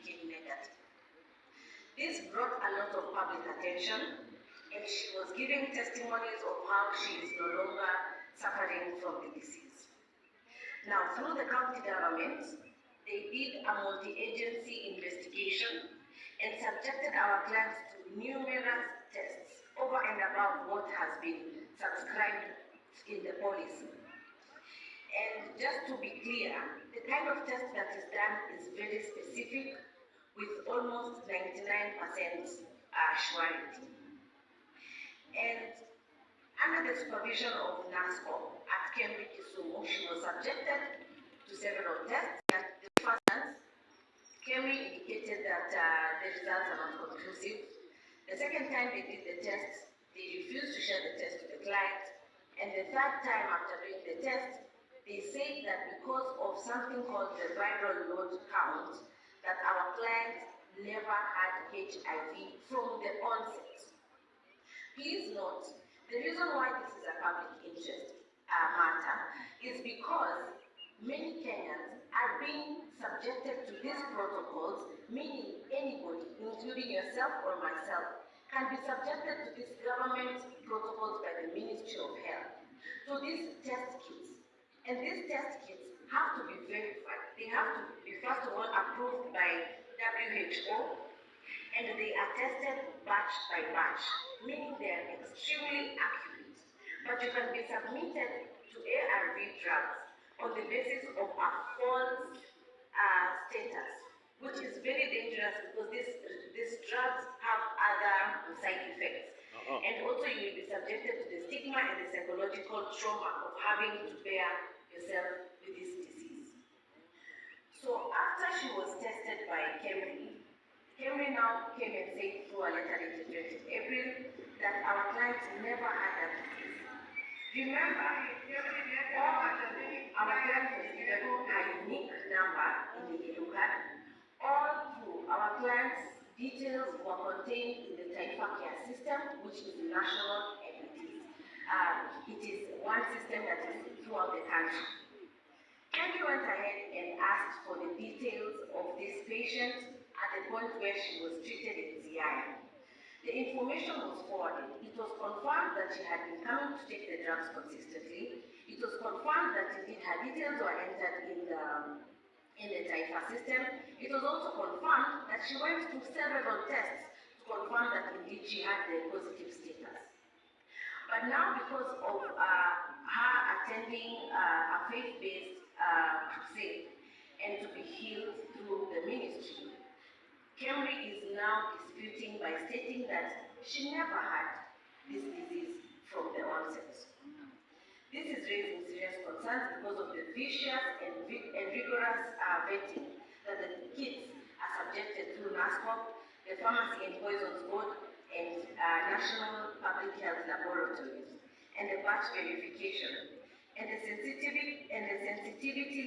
became negative. This brought a lot of public attention, and she was giving testimonies of how she is no longer suffering from the disease. Now, through the county government, they did a multi-agency investigation and subjected our clients to numerous tests over and above what has been subscribed in the policy. And just to be clear, the kind of test that is done is very specific with almost 99% surety. And under the supervision of NASCO at Cambridge, Kisumu, she was subjected to several tests. At the first instance, Cambridge indicated that the results are not conclusive. The second time they did the test, they refused to share the test with the client. And the third time after doing the test, they said that because of something called the viral load count, that our client never had HIV from the onset. Please note, the reason why this is a public interest matter is because many Kenyans are being subjected to these protocols, meaning anybody, including yourself or myself, can be subjected to these government protocols by the Ministry of Health. So these test kits, and these test kits have to be verified. They have to be, first of all, approved by WHO, and they are tested batch by batch, meaning they are extremely accurate. But you can be submitted to ARV drugs on the basis of a false status, which is very dangerous because these drugs have other side effects. And also you will be subjected to the stigma and the psychological trauma of having to bear yourself with this disease. So after she was tested by Kemri now came and said through a letter dated 20th April that our clients never had that disease. Remember, our clients was given a unique number in the yellow card. All through our clients' details were contained in the Taifa Care system, which is national, and it is one system that is throughout the country. Kemri went ahead and asked for the details of this patient at the point where she was treated in Ziaya. The information was forwarded. It was confirmed that she had been coming to take the drugs consistently. It was confirmed that indeed her details were entered in the Taifa system. It was also confirmed that she went through several tests to confirm that indeed she had the positive status. But now, because of her attending a faith-based crusade and to be healed through the ministry, Kemri is now disputing by stating that she never had this disease from the onset. This is raising serious concerns because of the vicious and rigorous vetting that the kits are subjected through NASCOP, the Pharmacy and Poisons Board, and National Public Health Laboratories, and the batch verification, and the sensitivity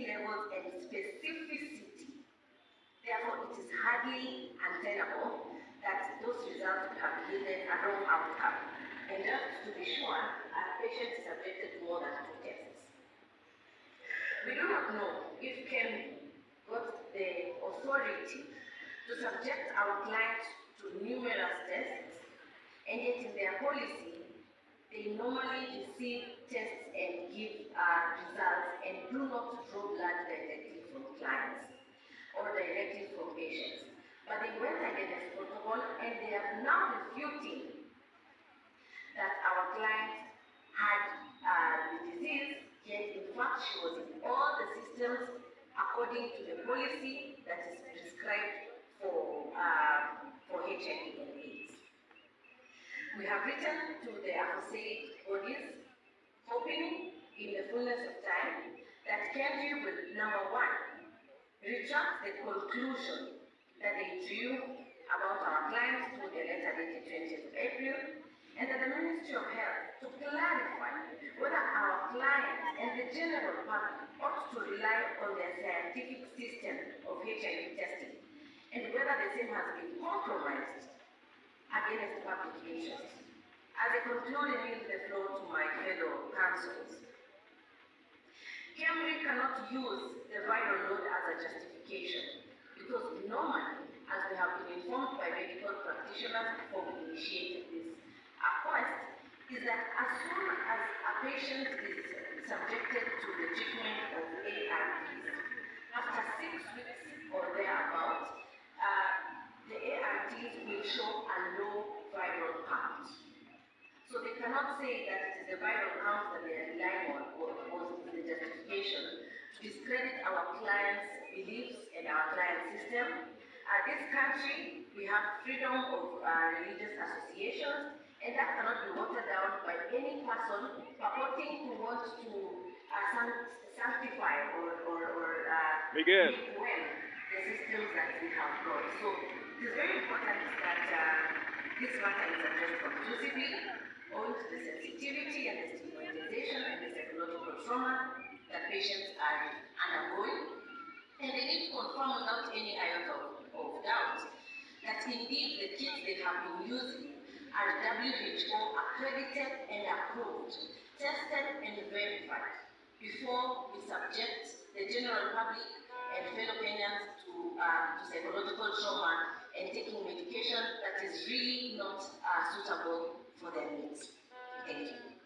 levels and specificity. Therefore, it is hardly untenable that those results would have yielded a wrong outcome. And just to be sure, a patient is subjected to more than 2 tests. We do not know if Kemri got the authority to subject our client to numerous tests, and yet in their policy, they normally receive tests and give results and do not draw blood directly from clients or directly from patients. But they went against protocol, and they are now refuting that our client had the disease, yet in fact she was in all the systems according to the policy that is prescribed for HIV and AIDS. We have written to the associate bodies, hoping in the fullness of time that Kemri will, number one, retract the conclusion that they drew about our clients through the letter dated 20th April, and that the Ministry of Health to clarify whether our clients and the general public ought to rely on their scientific system of HIV testing, and whether the same has been compromised against public interest. As I conclude and yield the floor to my fellow councils, Kemri cannot use the viral load as a justification because normally practitioners before we initiate this quest is that as soon as a patient is subjected to the treatment of ARVs, after 6 weeks or thereabouts, the ARVs will show a low viral count. So they cannot say that it is the viral count that they are relying on or the justification to discredit our clients' beliefs and our client system. This country, we have freedom of religious associations, and that cannot be watered down by any person purporting to want to sanctify or make well the systems that we have got. So it is very important that this matter is addressed conclusively, owing to the sensitivity and the stigmatization and the psychological trauma that patients are undergoing. And they need to confirm without any iota of doubt that indeed the kits they have been using are WHO accredited and approved, tested and verified before we subject the general public and fellow Kenyans to psychological trauma and taking medication that is really not suitable for their needs. Thank you.